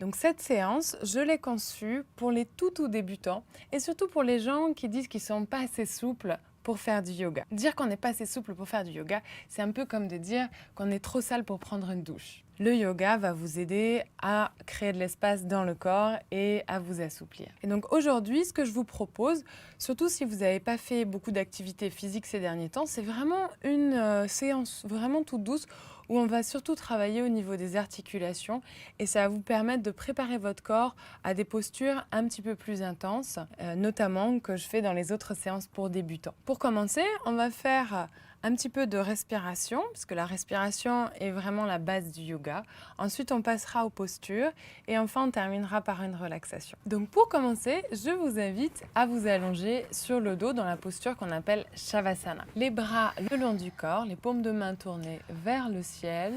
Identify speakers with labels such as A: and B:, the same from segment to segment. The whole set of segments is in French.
A: Donc cette séance, je l'ai conçue pour les tout débutants et surtout pour les gens qui disent qu'ils ne sont pas assez souples pour faire du yoga. Dire qu'on n'est pas assez souple pour faire du yoga, c'est un peu comme de dire qu'on est trop sale pour prendre une douche. Le yoga va vous aider à créer de l'espace dans le corps et à vous assouplir. Et donc aujourd'hui, ce que je vous propose, surtout si vous n'avez pas fait beaucoup d'activités physiques ces derniers temps, c'est vraiment une séance vraiment toute douce où on va surtout travailler au niveau des articulations et ça va vous permettre de préparer votre corps à des postures un petit peu plus intenses, notamment que je fais dans les autres séances pour débutants. Pour commencer, on va faire un petit peu de respiration, parce que la respiration est vraiment la base du yoga. Ensuite, on passera aux postures et enfin, on terminera par une relaxation. Donc pour commencer, je vous invite à vous allonger sur le dos dans la posture qu'on appelle Shavasana. Les bras le long du corps, les paumes de main tournées vers le ciel,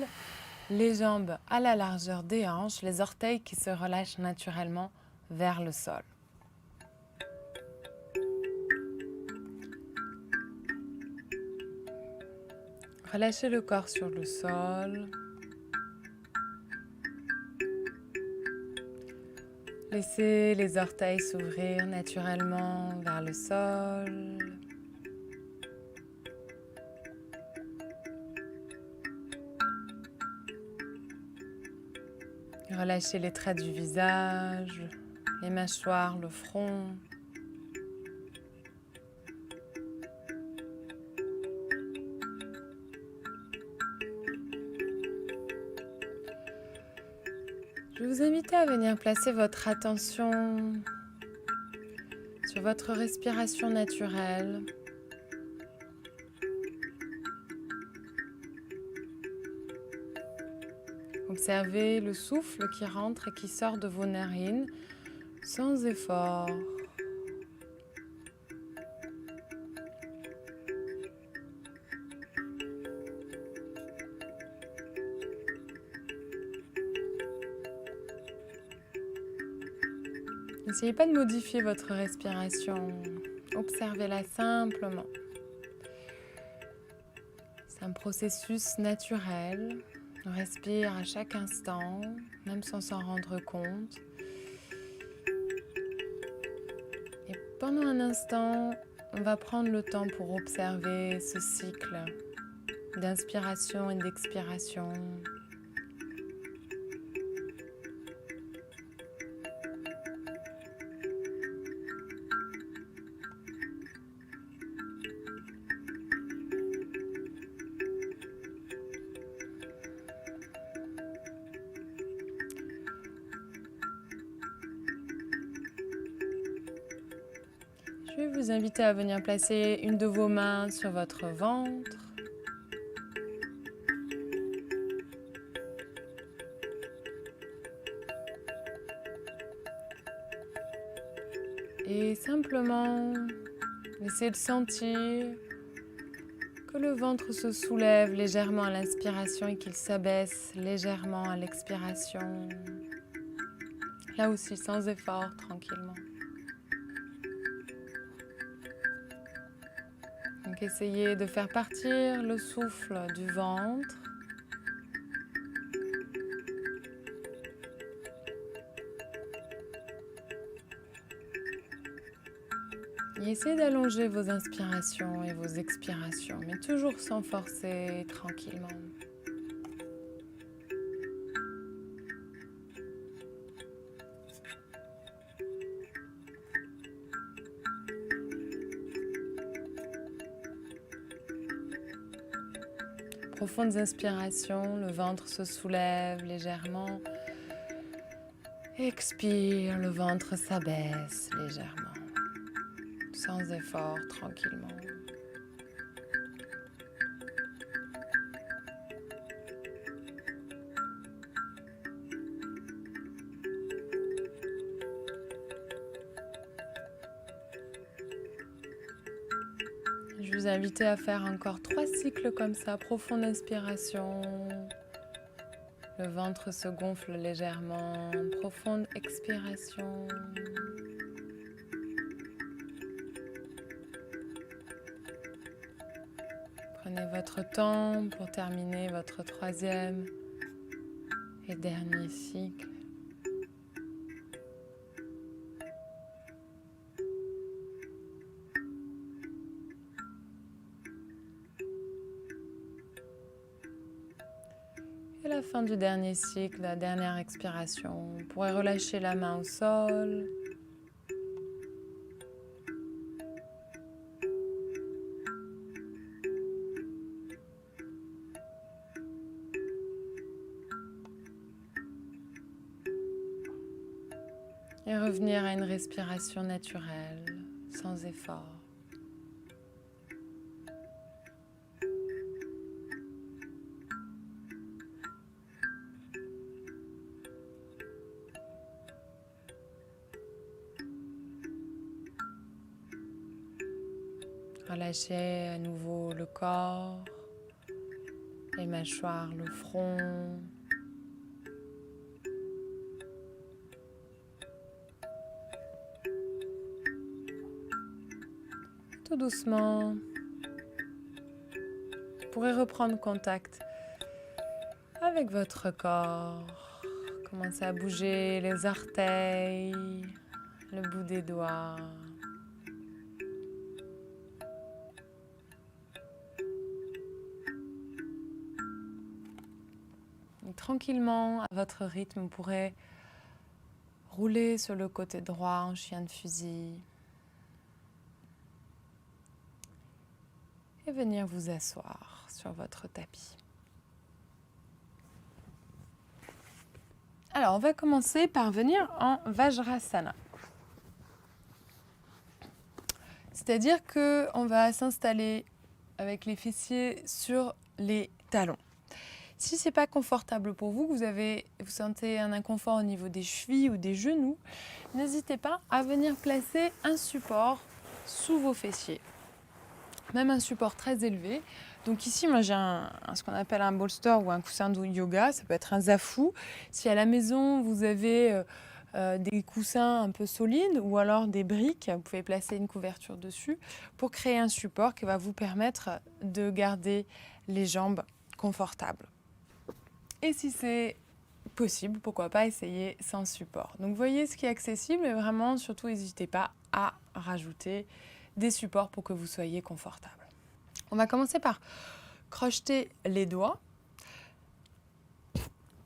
A: les jambes à la largeur des hanches, les orteils qui se relâchent naturellement vers le sol. Relâchez le corps sur le sol. Laissez les orteils s'ouvrir naturellement vers le sol. Relâchez les traits du visage, les mâchoires, le front. Je vais vous inviter à venir placer votre attention sur votre respiration naturelle. Observez le souffle qui rentre et qui sort de vos narines sans effort. N'essayez pas de modifier votre respiration, observez-la simplement. C'est un processus naturel, on respire à chaque instant, même sans s'en rendre compte. Et pendant un instant, on va prendre le temps pour observer ce cycle d'inspiration et d'expiration. Je vais vous inviter à venir placer une de vos mains sur votre ventre. Et simplement, laissez de sentir que le ventre se soulève légèrement à l'inspiration et qu'il s'abaisse légèrement à l'expiration. Là aussi, sans effort, tranquillement. Donc essayez de faire partir le souffle du ventre. Et essayez d'allonger vos inspirations et vos expirations, mais toujours sans forcer, tranquillement. Profondes inspirations, le ventre se soulève légèrement. Expire, le ventre s'abaisse légèrement, sans effort, tranquillement. Je vous invite à faire encore 3 cycles comme ça, profonde inspiration. Le ventre se gonfle légèrement, profonde expiration. Prenez votre temps pour terminer votre 3e et dernier cycle. Et la fin du dernier cycle, la dernière expiration. Vous pourrez relâcher la main au sol. Et revenir à une respiration naturelle, sans effort. Relâchez à nouveau le corps, les mâchoires, le front. Tout doucement, vous pourrez reprendre contact avec votre corps. Commencez à bouger les orteils, le bout des doigts. Et tranquillement, à votre rythme, vous pourrez rouler sur le côté droit en chien de fusil. Et venir vous asseoir sur votre tapis. Alors, on va commencer par venir en Vajrasana. C'est-à-dire qu'on va s'installer avec les fessiers sur les talons. Si ce n'est pas confortable pour vous, vous sentez un inconfort au niveau des chevilles ou des genoux, n'hésitez pas à venir placer un support sous vos fessiers. Même un support très élevé. Donc ici, moi j'ai ce qu'on appelle un bolster ou un coussin de yoga, ça peut être un zafu. Si à la maison vous avez des coussins un peu solides ou alors des briques, vous pouvez placer une couverture dessus pour créer un support qui va vous permettre de garder les jambes confortables. Et si c'est possible, pourquoi pas essayer sans support. Donc voyez ce qui est accessible et vraiment surtout n'hésitez pas à rajouter des supports pour que vous soyez confortable. On va commencer par crocheter les doigts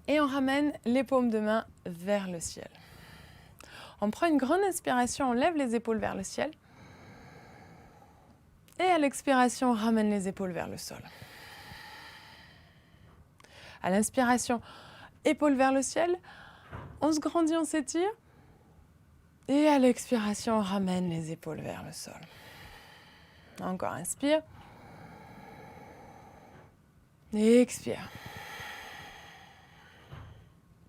A: et on ramène les paumes de main vers le ciel. On prend une grande inspiration, on lève les épaules vers le ciel et à l'expiration, on ramène les épaules vers le sol. À l'inspiration, épaules vers le ciel, on se grandit, on s'étire et à l'expiration, on ramène les épaules vers le sol. Encore, inspire. Et expire.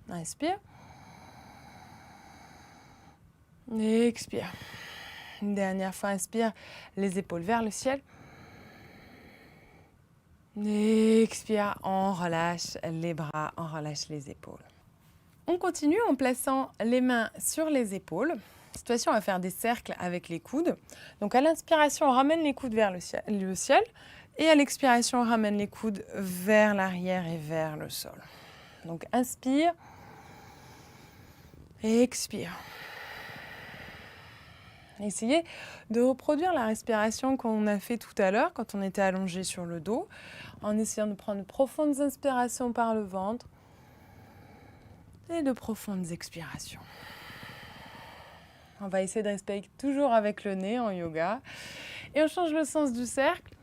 A: Inspire. Et expire. Une dernière fois, inspire, les épaules vers le ciel. Et expire, on relâche les bras, on relâche les épaules. On continue en plaçant les mains sur les épaules. Cette fois-ci, on va faire des cercles avec les coudes. Donc à l'inspiration, on ramène les coudes vers le ciel. Et à l'expiration, on ramène les coudes vers l'arrière et vers le sol. Donc inspire et expire. Essayez de reproduire la respiration qu'on a fait tout à l'heure quand on était allongé sur le dos, en essayant de prendre de profondes inspirations par le ventre et de profondes expirations. On va essayer de respirer toujours avec le nez en yoga. Et on change le sens du cercle.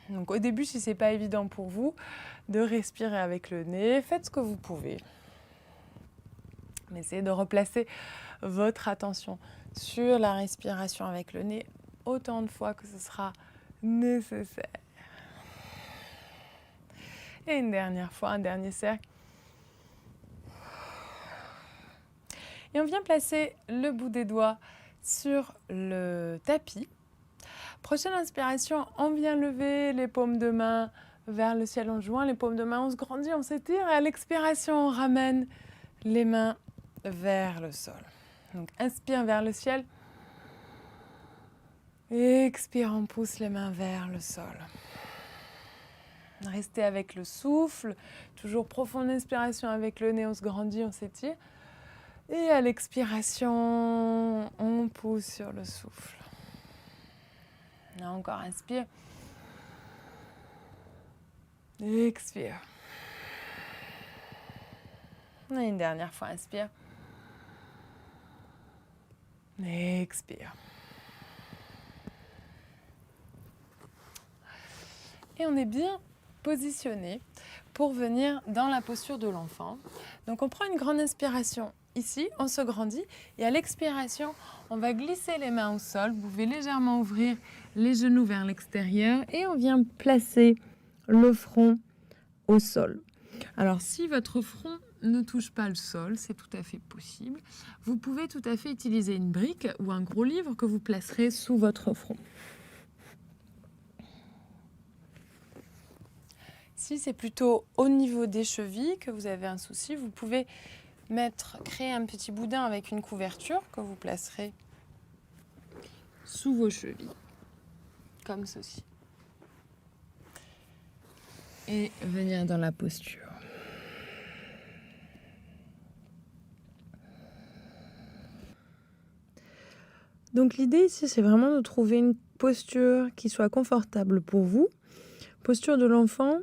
A: Donc au début, si ce n'est pas évident pour vous de respirer avec le nez, faites ce que vous pouvez. Mais essayez de replacer votre attention sur la respiration avec le nez autant de fois que ce sera nécessaire. Et une dernière fois, un dernier cercle. Et on vient placer le bout des doigts sur le tapis. Prochaine inspiration, on vient lever les paumes de main vers le ciel, on joint les paumes de main, on se grandit, on s'étire. Et à l'expiration, on ramène les mains vers le sol. Donc inspire vers le ciel. Expire, on pousse les mains vers le sol. Restez avec le souffle. Toujours profonde inspiration avec le nez, on se grandit, on s'étire. Et à l'expiration, on pousse sur le souffle. Là encore, inspire. Expire. Et une dernière fois, inspire. Expire. Et on est bien positionné pour venir dans la posture de l'enfant. Donc on prend une grande inspiration ici, on se grandit et à l'expiration, on va glisser les mains au sol. Vous pouvez légèrement ouvrir les genoux vers l'extérieur et on vient placer le front au sol. Alors si votre front ne touche pas le sol, c'est tout à fait possible. Vous pouvez tout à fait utiliser une brique ou un gros livre que vous placerez sous votre front. Si c'est plutôt au niveau des chevilles que vous avez un souci, vous pouvez créer un petit boudin avec une couverture que vous placerez sous vos chevilles, comme ceci. Et venir dans la posture. Donc l'idée ici, c'est vraiment de trouver une posture qui soit confortable pour vous. Posture de l'enfant,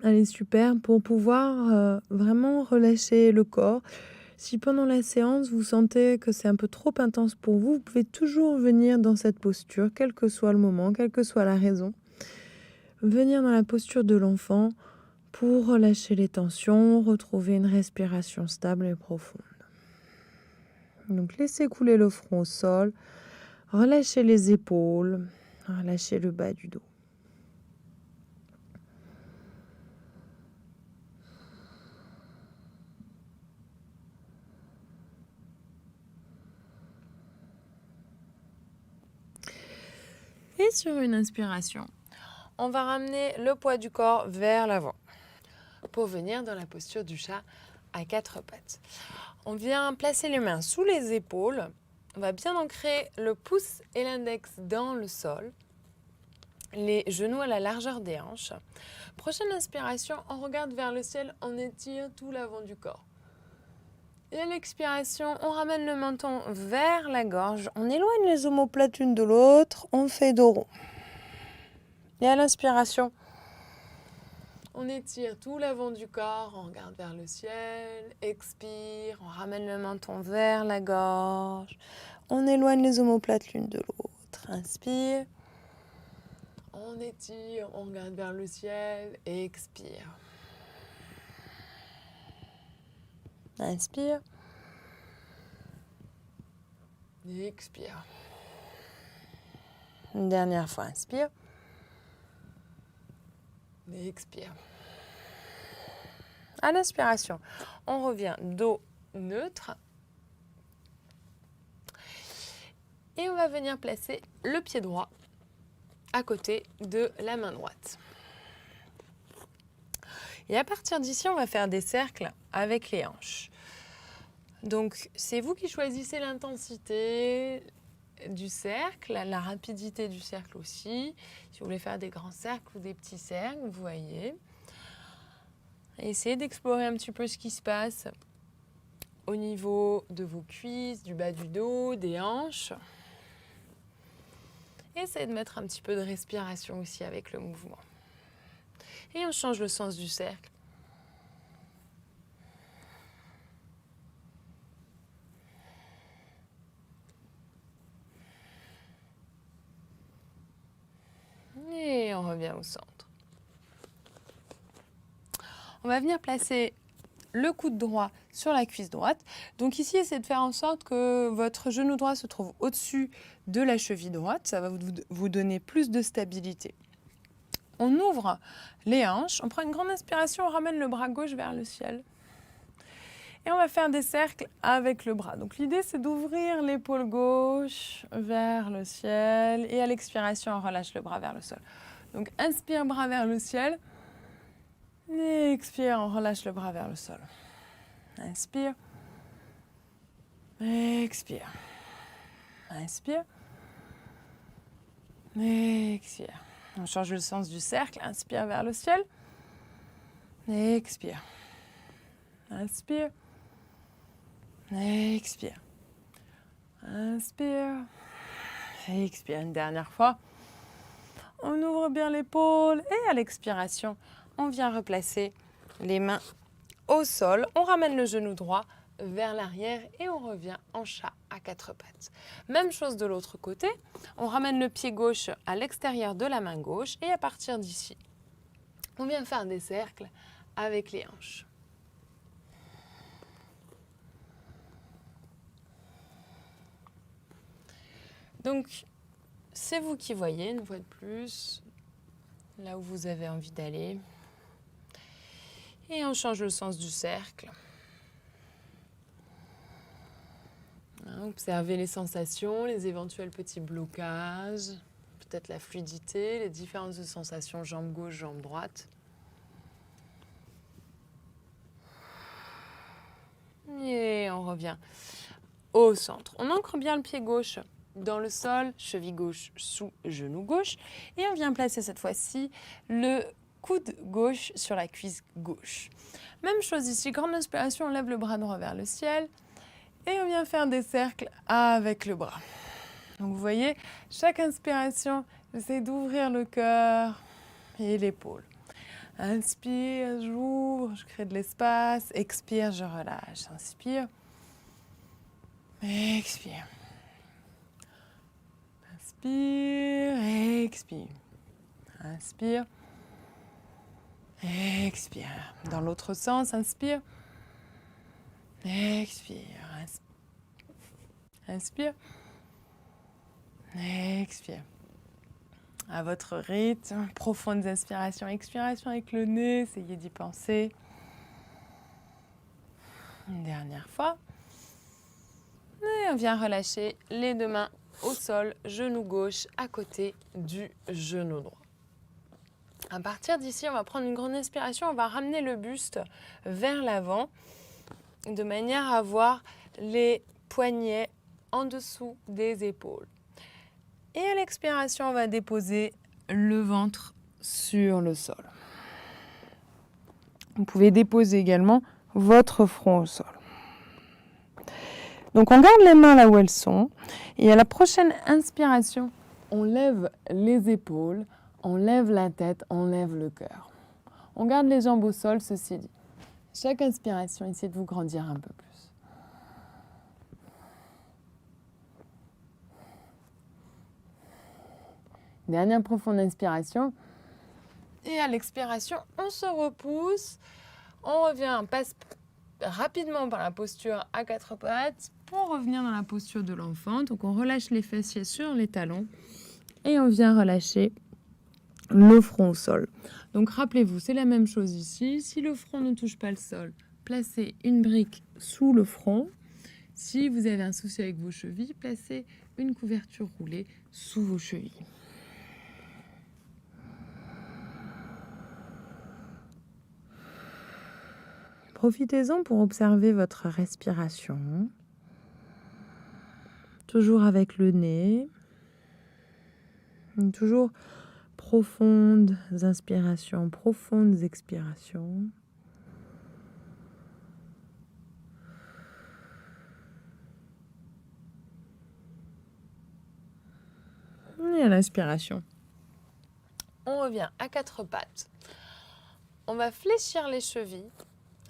A: elle est super pour pouvoir vraiment relâcher le corps. Si pendant la séance, vous sentez que c'est un peu trop intense pour vous, vous pouvez toujours venir dans cette posture, quel que soit le moment, quelle que soit la raison. Venir dans la posture de l'enfant pour relâcher les tensions, retrouver une respiration stable et profonde. Donc laissez couler le front au sol, relâchez les épaules, relâchez le bas du dos. Et sur une inspiration, on va ramener le poids du corps vers l'avant pour venir dans la posture du chat à quatre pattes. On vient placer les mains sous les épaules. On va bien ancrer le pouce et l'index dans le sol. Les genoux à la largeur des hanches. Prochaine inspiration, on regarde vers le ciel, on étire tout l'avant du corps. Et à l'expiration, on ramène le menton vers la gorge, on éloigne les omoplates l'une de l'autre, on fait dos rond. Et à l'inspiration, on étire tout l'avant du corps, on regarde vers le ciel, expire, on ramène le menton vers la gorge, on éloigne les omoplates l'une de l'autre, inspire, on étire, on regarde vers le ciel, expire. Inspire. Expire. Une dernière fois, inspire. Expire. À l'inspiration, on revient dos neutre. Et on va venir placer le pied droit à côté de la main droite. Et à partir d'ici, on va faire des cercles avec les hanches. Donc, c'est vous qui choisissez l'intensité du cercle, la rapidité du cercle aussi. Si vous voulez faire des grands cercles ou des petits cercles, vous voyez. Essayez d'explorer un petit peu ce qui se passe au niveau de vos cuisses, du bas du dos, des hanches. Essayez de mettre un petit peu de respiration aussi avec le mouvement. Et on change le sens du cercle. Et on revient au centre. On va venir placer le coude droit sur la cuisse droite. Donc ici, essayez de faire en sorte que votre genou droit se trouve au-dessus de la cheville droite. Ça va vous donner plus de stabilité. On ouvre les hanches, on prend une grande inspiration, on ramène le bras gauche vers le ciel. Et on va faire des cercles avec le bras. Donc l'idée, c'est d'ouvrir l'épaule gauche vers le ciel. Et à l'expiration, on relâche le bras vers le sol. Donc inspire, bras vers le ciel. Et expire, on relâche le bras vers le sol. Inspire. Expire. Inspire. Expire. On change le sens du cercle. Inspire vers le ciel. Expire. Inspire. Expire. Inspire. Expire une dernière fois. On ouvre bien l'épaule et à l'expiration, on vient replacer les mains au sol. On ramène le genou droit vers l'arrière et on revient en chat à 4 pattes. Même chose de l'autre côté. On ramène le pied gauche à l'extérieur de la main gauche et à partir d'ici, on vient faire des cercles avec les hanches. Donc, c'est vous qui voyez une fois de plus, là où vous avez envie d'aller. Et on change le sens du cercle. Observez les sensations, les éventuels petits blocages, peut-être la fluidité, les différentes sensations jambe gauche, jambe droite. Et on revient au centre. On ancre bien le pied gauche dans le sol, cheville gauche sous genou gauche. Et on vient placer cette fois-ci le coude gauche sur la cuisse gauche. Même chose ici, grande inspiration, on lève le bras droit vers le ciel. Et on vient faire des cercles avec le bras. Donc vous voyez, chaque inspiration, j'essaie d'ouvrir le cœur et l'épaule. Inspire, j'ouvre, je crée de l'espace. Expire, je relâche. Inspire. Expire. Inspire, expire. Inspire. Expire. Dans l'autre sens, inspire. Expire. Inspire. Expire. À votre rythme, profondes inspirations, expirations avec le nez, essayez d'y penser. Une dernière fois. Et on vient relâcher les deux mains au sol, genou gauche à côté du genou droit. À partir d'ici, on va prendre une grande inspiration, on va ramener le buste vers l'avant de manière à avoir les poignets en dessous des épaules. Et à l'expiration, on va déposer le ventre sur le sol. Vous pouvez déposer également votre front au sol. Donc on garde les mains là où elles sont. Et à la prochaine inspiration, on lève les épaules, on lève la tête, on lève le cœur. On garde les jambes au sol, ceci dit. Chaque inspiration, essayez de vous grandir un peu plus. Dernière profonde inspiration. Et à l'expiration, on se repousse. On revient, on passe rapidement par la posture à 4 pattes pour revenir dans la posture de l'enfant. Donc on relâche les fessiers sur les talons et on vient relâcher le front au sol. Donc rappelez-vous, c'est la même chose ici. Si le front ne touche pas le sol, placez une brique sous le front. Si vous avez un souci avec vos chevilles, placez une couverture roulée sous vos chevilles. Profitez-en pour observer votre respiration. Toujours avec le nez. Toujours profondes inspirations, profondes expirations. Et à l'inspiration, on revient à 4 pattes. On va fléchir les chevilles,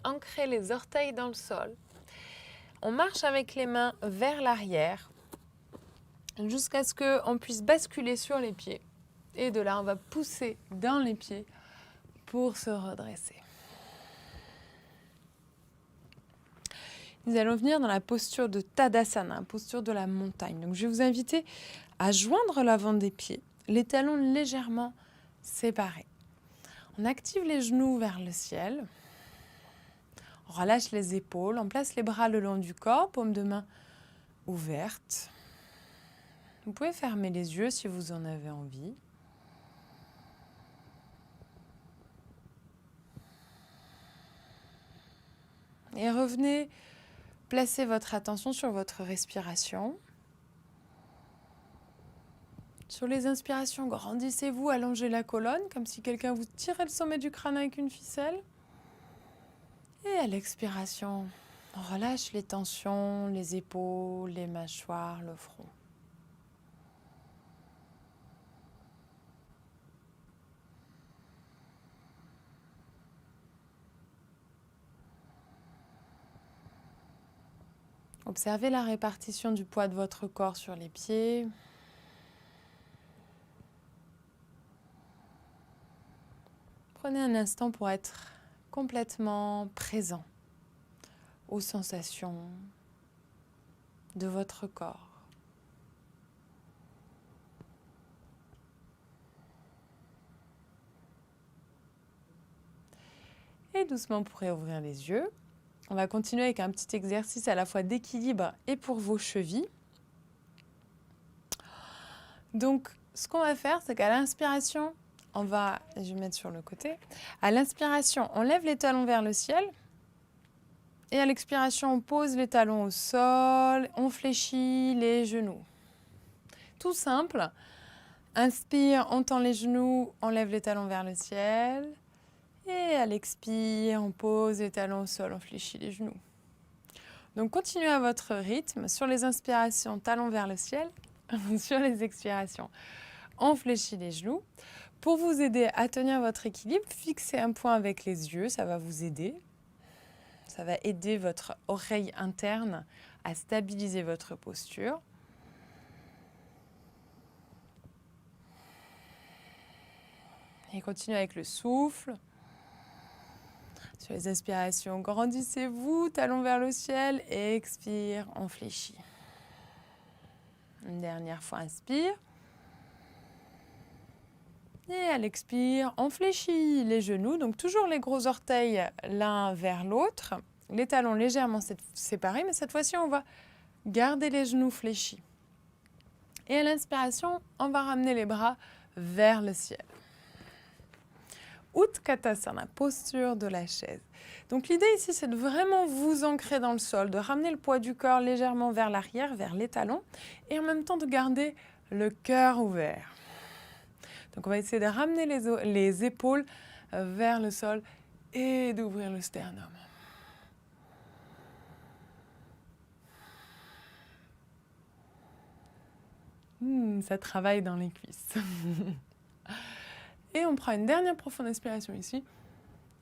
A: ancrer les orteils dans le sol. On marche avec les mains vers l'arrière jusqu'à ce qu'on puisse basculer sur les pieds. Et de là, on va pousser dans les pieds pour se redresser. Nous allons venir dans la posture de Tadasana, posture de la montagne. Donc, je vais vous inviter à joindre l'avant des pieds, les talons légèrement séparés. On active les genoux vers le ciel. On relâche les épaules, on place les bras le long du corps, paume de main ouverte. Vous pouvez fermer les yeux si vous en avez envie. Et revenez placer votre attention sur votre respiration. Sur les inspirations, grandissez-vous, allongez la colonne, comme si quelqu'un vous tirait le sommet du crâne avec une ficelle. Et à l'expiration, on relâche les tensions, les épaules, les mâchoires, le front. Observez la répartition du poids de votre corps sur les pieds. Prenez un instant pour être complètement présent aux sensations de votre corps. Et doucement, vous pourrez ouvrir les yeux. On va continuer avec un petit exercice à la fois d'équilibre et pour vos chevilles. Donc, ce qu'on va faire, c'est qu'à l'inspiration, je vais mettre sur le côté. À l'inspiration, on lève les talons vers le ciel. Et à l'expiration, on pose les talons au sol, on fléchit les genoux. Tout simple. Inspire, on tend les genoux, on lève les talons vers le ciel. Et à l'expire, on pose les talons au sol, on fléchit les genoux. Donc continuez à votre rythme. Sur les inspirations, talons vers le ciel. Sur les expirations, on fléchit les genoux. Pour vous aider à tenir votre équilibre, fixez un point avec les yeux, ça va vous aider. Ça va aider votre oreille interne à stabiliser votre posture. Et continuez avec le souffle. Sur les inspirations, grandissez-vous, talons vers le ciel, et expire, on fléchit. Une dernière fois, inspire. Et à l'expire, on fléchit les genoux, donc toujours les gros orteils l'un vers l'autre. Les talons légèrement séparés, mais cette fois-ci, on va garder les genoux fléchis. Et à l'inspiration, on va ramener les bras vers le ciel. Utkatasana, posture de la chaise. Donc l'idée ici, c'est de vraiment vous ancrer dans le sol, de ramener le poids du corps légèrement vers l'arrière, vers les talons, et en même temps de garder le cœur ouvert. Donc on va essayer de ramener les épaules vers le sol et d'ouvrir le sternum. Ça travaille dans les cuisses. Et on prend une dernière profonde inspiration ici.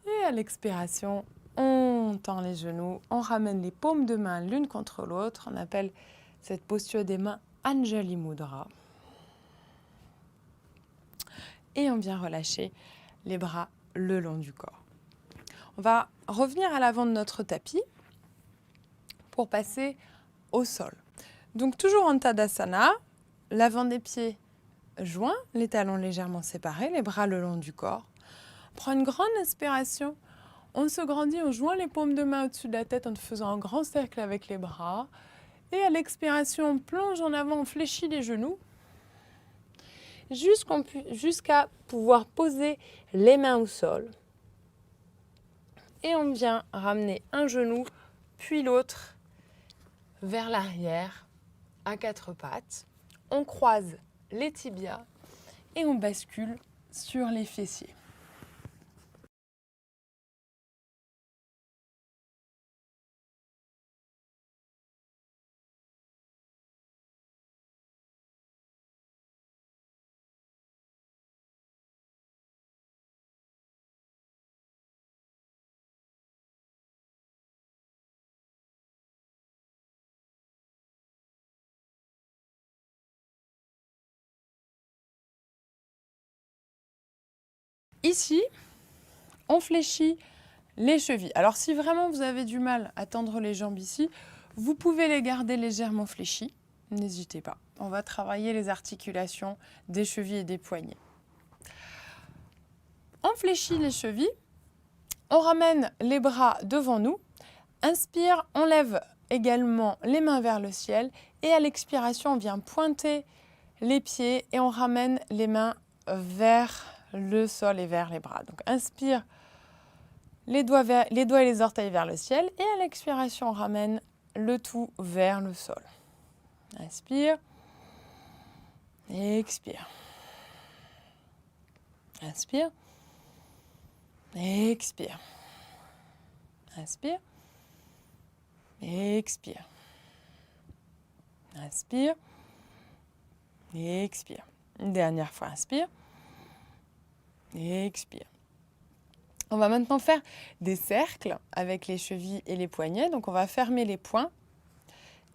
A: Et à l'expiration, on tend les genoux, on ramène les paumes de main l'une contre l'autre. On appelle cette posture des mains Anjali Mudra. Et on vient relâcher les bras le long du corps. On va revenir à l'avant de notre tapis pour passer au sol. Donc toujours en Tadasana, l'avant des pieds joints, les talons légèrement séparés, les bras le long du corps. On prend une grande inspiration, on se grandit, on joint les paumes de main au-dessus de la tête en faisant un grand cercle avec les bras. Et à l'expiration, on plonge en avant, on fléchit les genoux jusqu'à pouvoir poser les mains au sol. Et on vient ramener un genou, puis l'autre vers l'arrière, à quatre pattes. On croise les tibias et on bascule sur les fessiers. Ici, on fléchit les chevilles. Alors si vraiment vous avez du mal à tendre les jambes ici, vous pouvez les garder légèrement fléchies. N'hésitez pas. On va travailler les articulations des chevilles et des poignets. On fléchit les chevilles. On ramène les bras devant nous. Inspire, on lève également les mains vers le ciel. Et à l'expiration, on vient pointer les pieds et on ramène les mains vers le sol et vers les bras. Donc inspire, les doigts et les orteils vers le ciel. Et à l'expiration, on ramène le tout vers le sol. Inspire. Et expire. Inspire. Et expire. Inspire. Et expire. Inspire. Et expire. Une dernière fois, inspire. Et expire. On va maintenant faire des cercles avec les chevilles et les poignets. Donc on va fermer les poings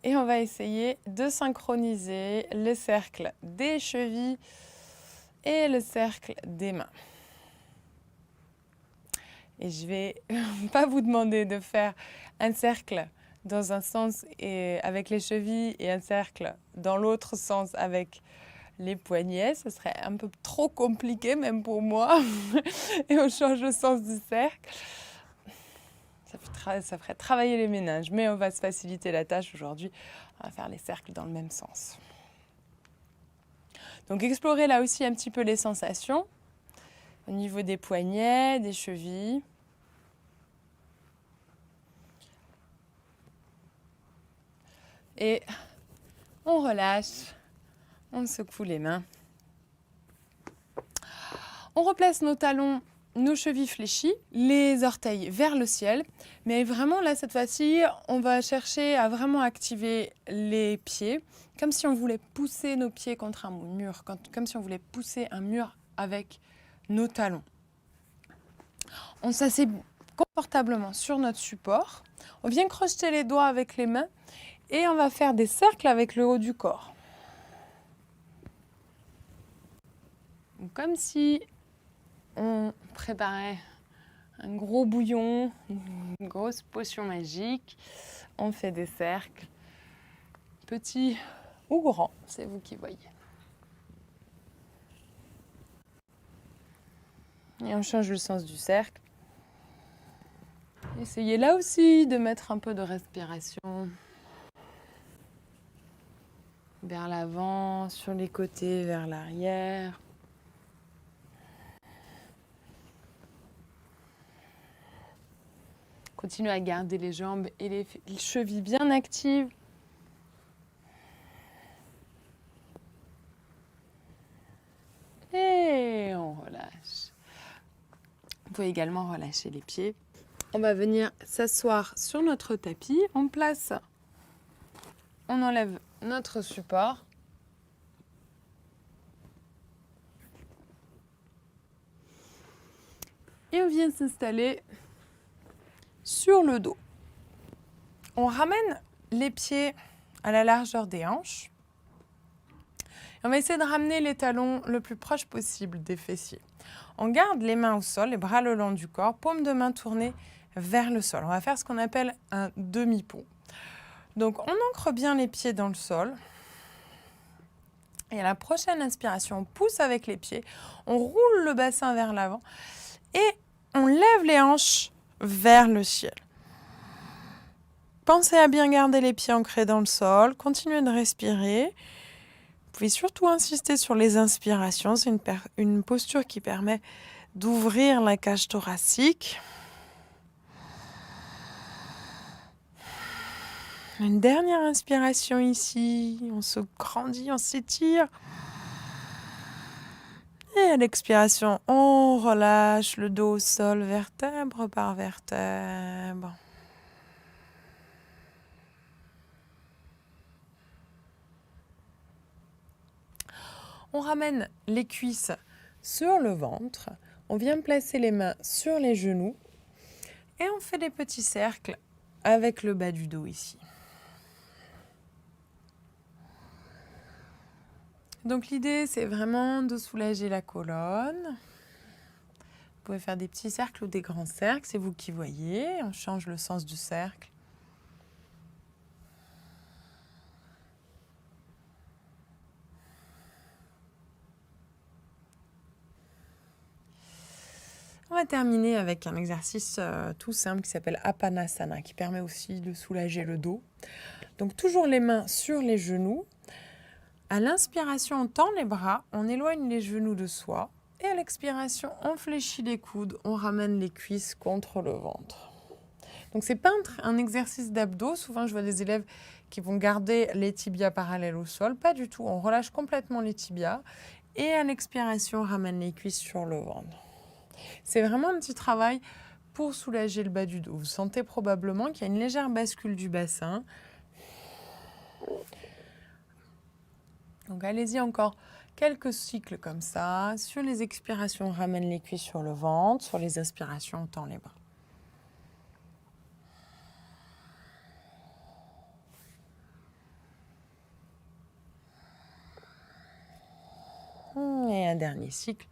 A: Et on va essayer de synchroniser le cercle des chevilles et le cercle des mains. Et je vais pas vous demander de faire un cercle dans un sens et avec les chevilles et un cercle dans l'autre sens avec les poignets. Ce serait un peu trop compliqué même pour moi. Et on change le sens du cercle. Ça ferait travailler les méninges, mais on va se faciliter la tâche aujourd'hui. On va faire les cercles dans le même sens. Donc explorez là aussi un petit peu les sensations au niveau des poignets, des chevilles. Et on relâche, on secoue les mains. On replace nos talons, nos chevilles fléchies, les orteils vers le ciel. Mais vraiment là, cette fois-ci, on va chercher à vraiment activer les pieds, comme si on voulait pousser nos pieds contre un mur, comme si on voulait pousser un mur avec nos talons. On s'assied confortablement sur notre support. On vient crocheter les doigts avec les mains et on va faire des cercles avec le haut du corps. Comme si on préparait un gros bouillon, une grosse potion magique. On fait des cercles, petits ou grands, c'est vous qui voyez. Et on change le sens du cercle. Essayez là aussi de mettre un peu de respiration vers l'avant, sur les côtés, vers l'arrière. Continuez à garder les jambes et les chevilles bien actives. Et on relâche. Vous pouvez également relâcher les pieds. On va venir s'asseoir sur notre tapis. On enlève notre support. Et on vient s'installer sur le dos. On ramène les pieds à la largeur des hanches. Et on va essayer de ramener les talons le plus proche possible des fessiers. On garde les mains au sol, les bras le long du corps, paume de main tournée vers le sol. On va faire ce qu'on appelle un demi-pont. Donc on ancre bien les pieds dans le sol. Et à la prochaine inspiration, on pousse avec les pieds, on roule le bassin vers l'avant et on lève les hanches vers le ciel. Pensez à bien garder les pieds ancrés dans le sol, continuez de respirer. Vous pouvez surtout insister sur les inspirations, c'est une posture qui permet d'ouvrir la cage thoracique. Une dernière inspiration ici, on se grandit, on s'étire. Et à l'expiration, on relâche le dos au sol, vertèbre par vertèbre. On ramène les cuisses sur le ventre. On vient placer les mains sur les genoux. Et on fait des petits cercles avec le bas du dos ici. Donc l'idée, c'est vraiment de soulager la colonne. Vous pouvez faire des petits cercles ou des grands cercles, c'est vous qui voyez. On change le sens du cercle. On va terminer avec un exercice tout simple qui s'appelle Apanasana, qui permet aussi de soulager le dos. Donc toujours les mains sur les genoux. À l'inspiration, on tend les bras, on éloigne les genoux de soi. Et à l'expiration, on fléchit les coudes, on ramène les cuisses contre le ventre. Donc c'est pas un exercice d'abdos. Souvent, je vois des élèves qui vont garder les tibias parallèles au sol. Pas du tout, on relâche complètement les tibias. Et à l'expiration, on ramène les cuisses sur le ventre. C'est vraiment un petit travail pour soulager le bas du dos. Vous sentez probablement qu'il y a une légère bascule du bassin. Donc allez-y encore quelques cycles comme ça. Sur les expirations, on ramène les cuisses sur le ventre. Sur les inspirations, on tend les bras. un dernier cycle.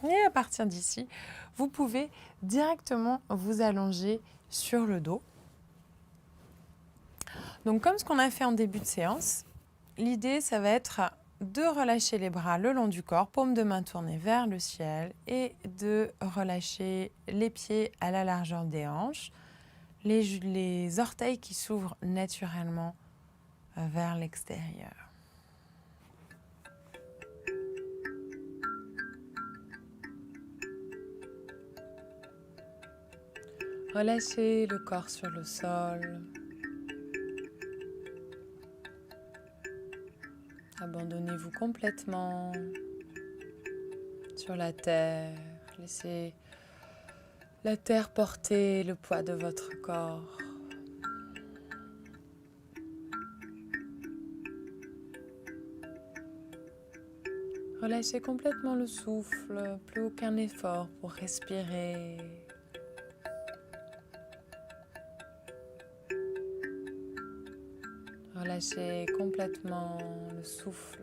A: Et à partir d'ici, vous pouvez directement vous allonger sur le dos. Donc comme ce qu'on a fait en début de séance, l'idée, ça va être de relâcher les bras le long du corps, paume de main tournée vers le ciel et de relâcher les pieds à la largeur des hanches, les orteils qui s'ouvrent naturellement vers l'extérieur. Relâchez le corps sur le sol. Abandonnez-vous complètement sur la terre. Laissez la terre porter le poids de votre corps. Relâchez complètement le souffle, plus aucun effort pour respirer. Relâchez complètement le souffle.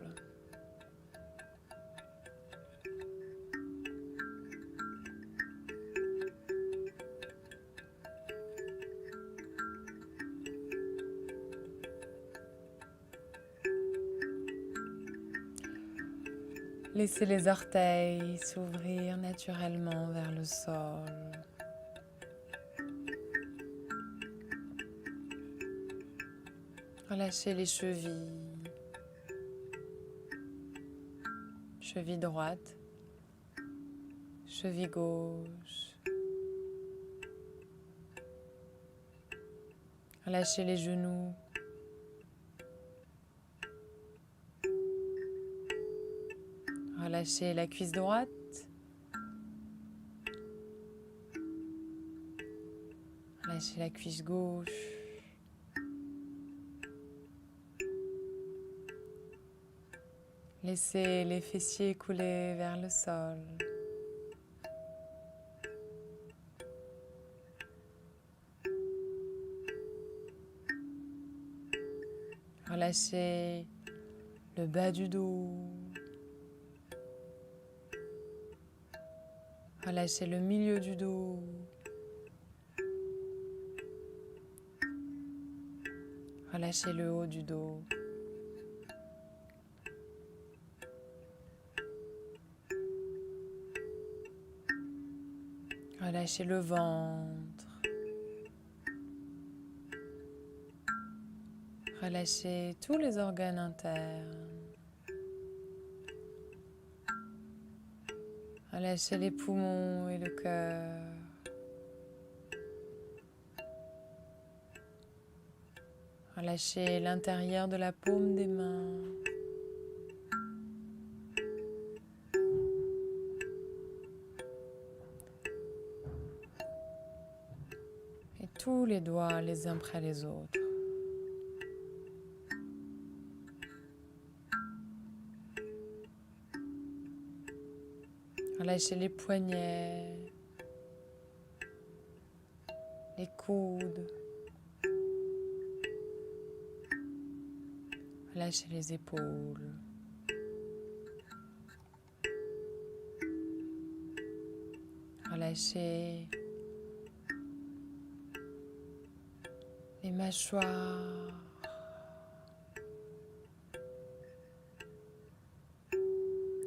A: Laissez les orteils s'ouvrir naturellement vers le sol. Relâchez les chevilles. Cheville droite, cheville gauche. Relâchez les genoux. Relâchez la cuisse droite. Relâchez la cuisse gauche. Laissez les fessiers couler vers le sol. Relâchez le bas du dos. Relâchez le milieu du dos. Relâchez le haut du dos. Relâchez le ventre. Relâchez tous les organes internes. Relâchez les poumons et le cœur. Relâchez l'intérieur de la paume des mains. Et tous les doigts les uns près les autres. Relâchez les poignets, les coudes. Relâchez les épaules. Relâchez les mâchoires.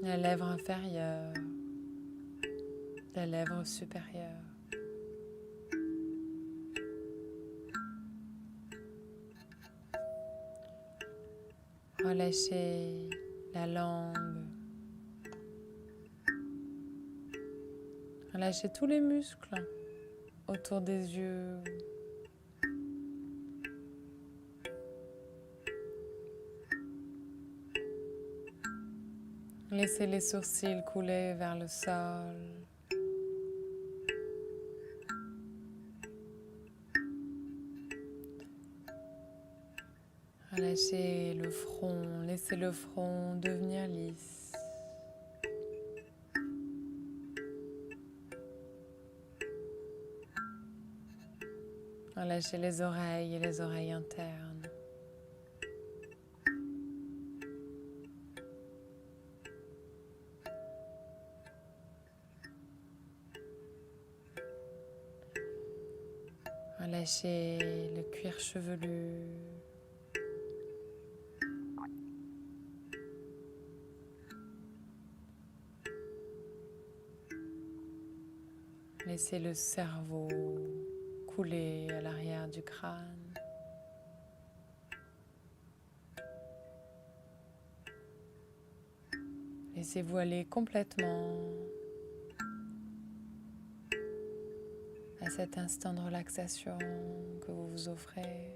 A: La lèvre inférieure. La lèvre supérieure. Relâchez la langue. Relâchez tous les muscles autour des yeux. Laissez les sourcils couler vers le sol. Relâchez le front, laissez le front devenir lisse. Relâchez les oreilles et les oreilles internes. Relâchez le cuir chevelu. Laissez le cerveau couler à l'arrière du crâne. Laissez-vous aller complètement à cet instant de relaxation que vous vous offrez.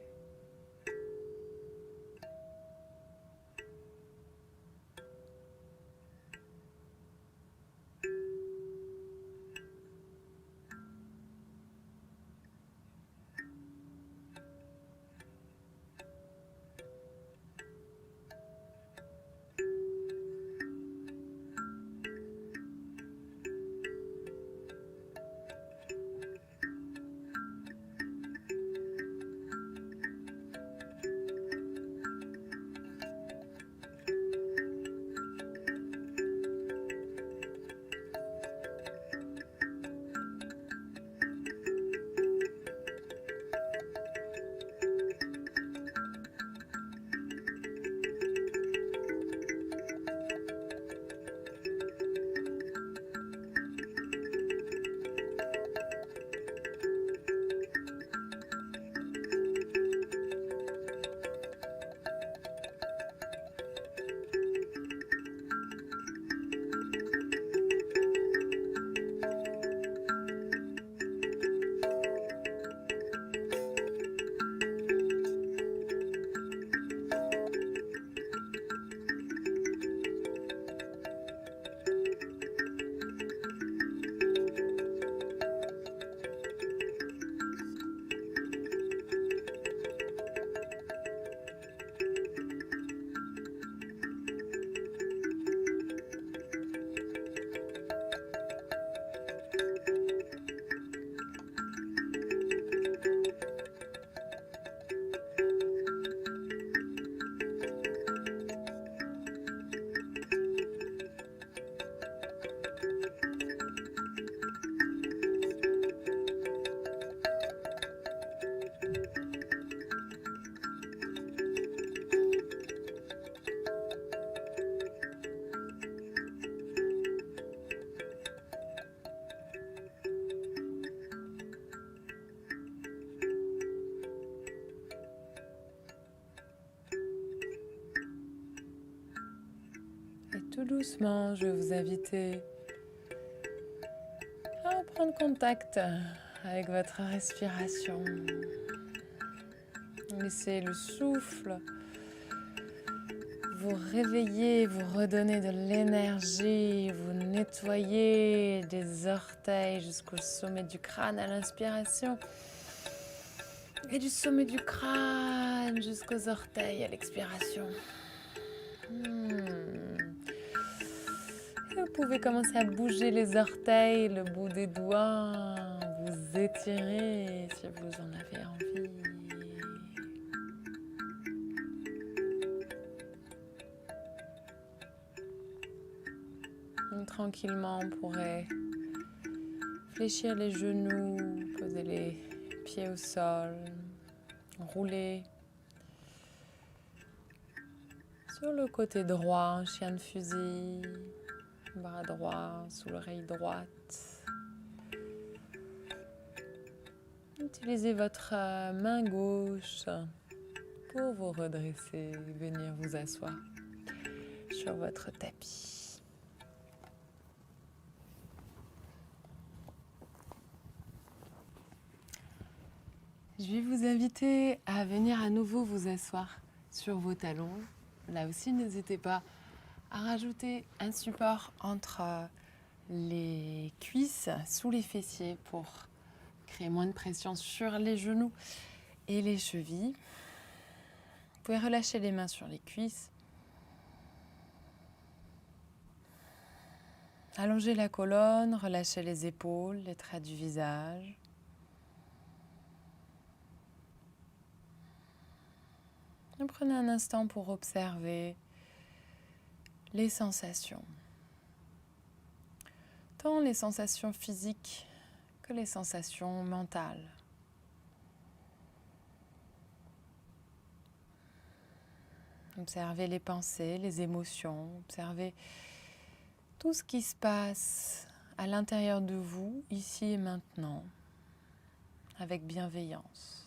A: Tout doucement, je vais vous inviter à prendre contact avec votre respiration. Laissez le souffle vous réveiller, vous redonner de l'énergie, vous nettoyer des orteils jusqu'au sommet du crâne à l'inspiration et du sommet du crâne jusqu'aux orteils à l'expiration. Vous pouvez commencer à bouger les orteils, le bout des doigts, vous étirer si vous en avez envie. Et tranquillement, on pourrait fléchir les genoux, poser les pieds au sol, rouler sur le côté droit, un chien de fusil. Bras droit sous l'oreille droite. Utilisez votre main gauche pour vous redresser et venir vous asseoir sur votre tapis. Je vais vous inviter à venir à nouveau vous asseoir sur vos talons. Là aussi, n'hésitez pas à rajouter un support entre les cuisses, sous les fessiers pour créer moins de pression sur les genoux et les chevilles. Vous pouvez relâcher les mains sur les cuisses. Allongez la colonne, relâchez les épaules, les traits du visage. Et prenez un instant pour observer les sensations. Tant les sensations physiques que les sensations mentales. Observez les pensées, les émotions, observez tout ce qui se passe à l'intérieur de vous, ici et maintenant, avec bienveillance.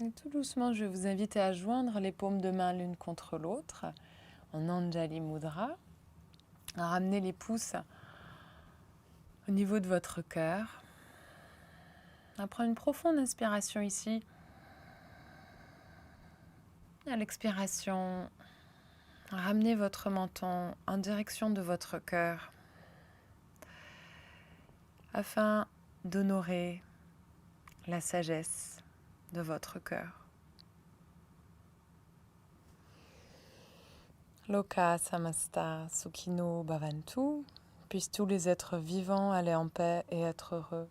A: Et tout doucement, je vais vous inviter à joindre les paumes de main l'une contre l'autre en Anjali Mudra, à ramener les pouces au niveau de votre cœur. À prendre une profonde inspiration ici. À l'expiration, ramenez votre menton en direction de votre cœur afin d'honorer la sagesse de votre cœur. Loka samasta sukhino bhavantu. Puissent tous les êtres vivants aller en paix et être heureux.